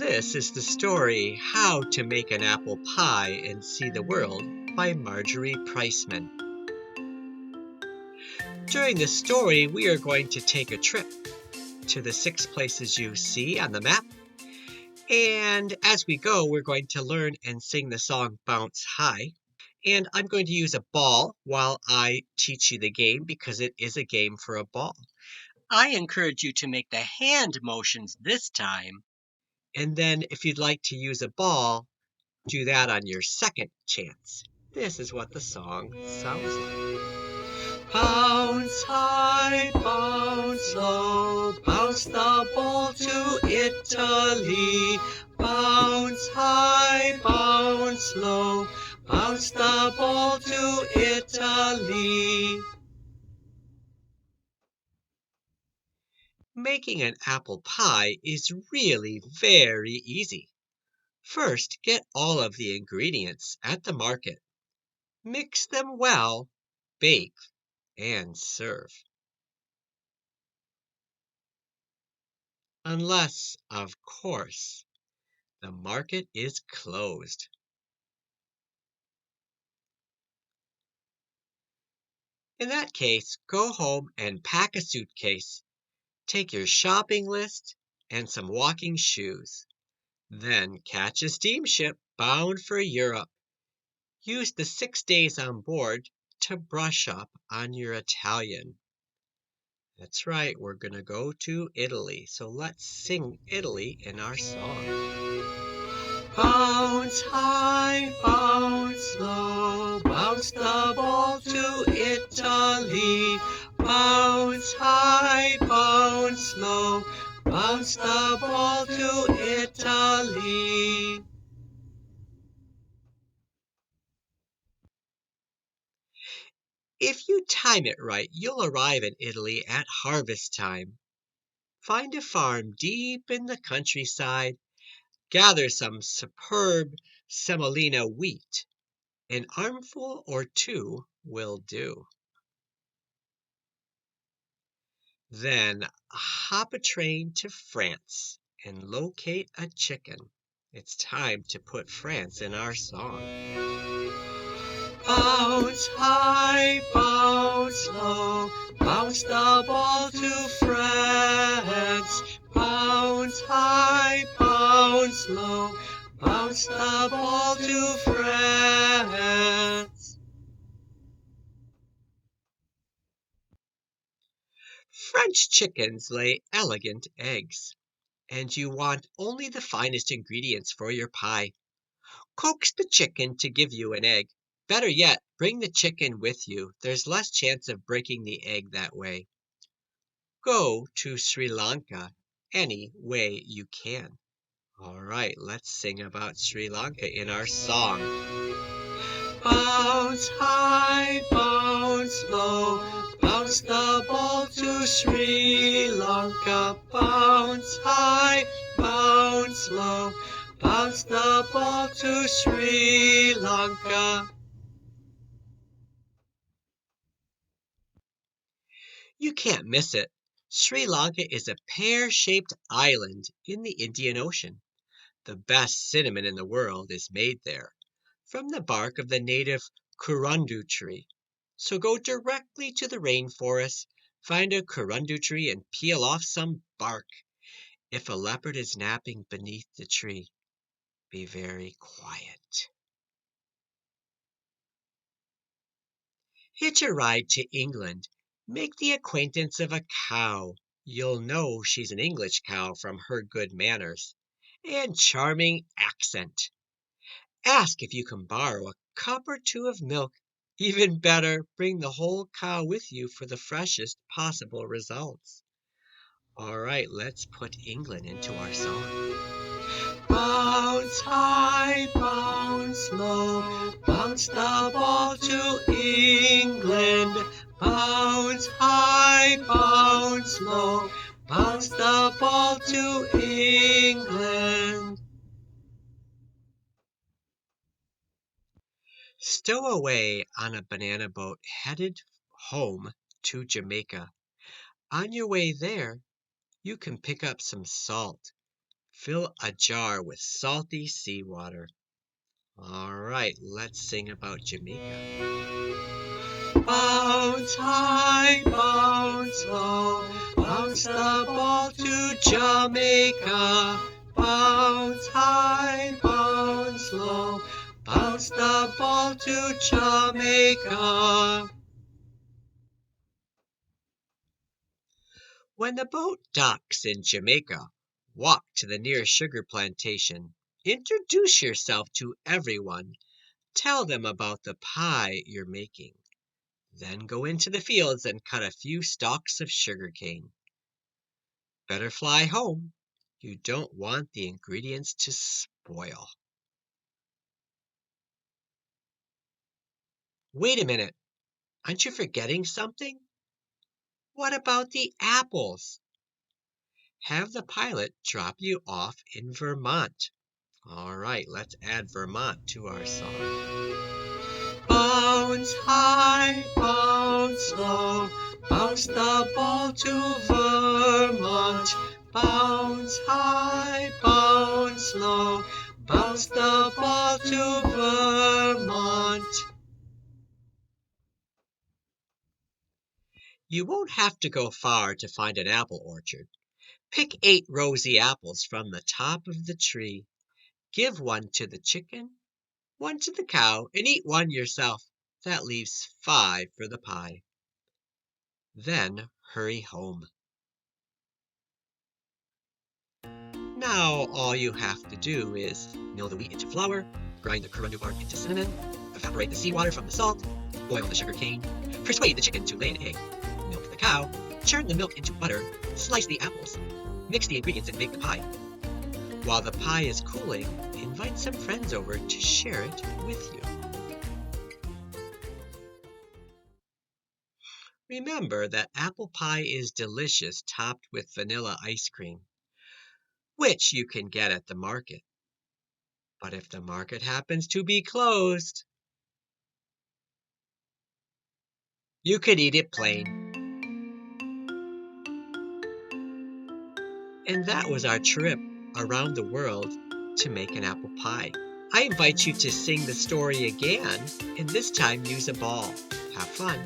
This is the story How to Make an Apple Pie and See the World by Marjorie Priceman. During this story, we are going to take a trip to the 6 places you see on the map. And as we go, we're going to learn and sing the song Bounce High. And I'm going to use a ball while I teach you the game because it is a game for a ball. I encourage you to make the hand motions this time. And then if you'd like to use a ball, do that on your second chance. This is what the song sounds like. Bounce high, bounce low, bounce the ball to Italy. Bounce high, bounce low, bounce the ball to Italy. Making an apple pie is really very easy. First, get all of the ingredients at the market. Mix them well, bake, and serve. Unless, of course, the market is closed. In that case, go home and pack a suitcase. Take your shopping list and some walking shoes. Then catch a steamship bound for Europe. Use the 6 days on board to brush up on your Italian. That's right, we're going to go to Italy. So let's sing Italy in our song. Bounce high, bounce low, bounce the ball to Italy. Bounce high, bounce low, bounce the ball to Italy. If you time it right, you'll arrive in Italy at harvest time. Find a farm deep in the countryside. Gather some superb semolina wheat. An armful or two will do. Then hop a train to France and locate a chicken. It's time to put France in our song. Bounce high, bounce low, bounce the ball to France. Bounce high, bounce low, bounce the ball to France. French chickens lay elegant eggs, and you want only the finest ingredients for your pie. Coax the chicken to give you an egg. Better yet, bring the chicken with you. There's less chance of breaking the egg that way. Go to Sri Lanka any way you can. All right, let's sing about Sri Lanka in our song. Bounce high, bounce low, bounce the ball to Sri Lanka. Bounce high, bounce low, bounce the ball to Sri Lanka. You can't miss it. Sri Lanka is a pear-shaped island in the Indian Ocean. The best cinnamon in the world is made there, from the bark of the native curundu tree. So go directly to the rainforest, find a curundu tree and peel off some bark. If a leopard is napping beneath the tree, be very quiet. Hitch a ride to England. Make the acquaintance of a cow. You'll know she's an English cow from her good manners and charming accent. Ask if you can borrow a cup or two of milk. Even better, bring the whole cow with you for the freshest possible results. All right, let's put England into our song. Bounce high, bounce low, bounce the ball to England. Bounce high, bounce low, bounce the ball to England. Stow away on a banana boat headed home to Jamaica. On your way there, you can pick up some salt, Fill a jar with salty seawater. All right, let's sing about Jamaica. Bounce high, bounce low, bounce the ball to Jamaica. Bounce high, bounce low, bounce the ball to Jamaica. When the boat docks in Jamaica, walk to the nearest sugar plantation. Introduce yourself to everyone. Tell them about the pie you're making. Then go into the fields and cut a few stalks of sugar cane. Better fly home. You don't want the ingredients to spoil. Wait a minute. Aren't you forgetting something? What about the apples? Have the pilot drop you off in Vermont. All right, let's add Vermont to our song. Bounce high, bounce low, bounce the ball to Vermont. Bounce high, bounce low, bounce the ball to Vermont. You won't have to go far to find an apple orchard. Pick 8 rosy apples from the top of the tree. Give one to the chicken, one to the cow, and eat one yourself. That leaves 5 for the pie. Then hurry home. Now all you have to do is mill the wheat into flour, grind the corundu bark into cinnamon, evaporate the seawater from the salt, boil the sugar cane, persuade the chicken to lay an egg, milk the cow, churn the milk into butter, slice the apples, mix the ingredients and bake the pie. While the pie is cooling, invite some friends over to share it with you. Remember that apple pie is delicious topped with vanilla ice cream, which you can get at the market. But if the market happens to be closed, you could eat it plain. And that was our trip around the world to make an apple pie. I invite you to sing the story again, and this time use a ball. Have fun.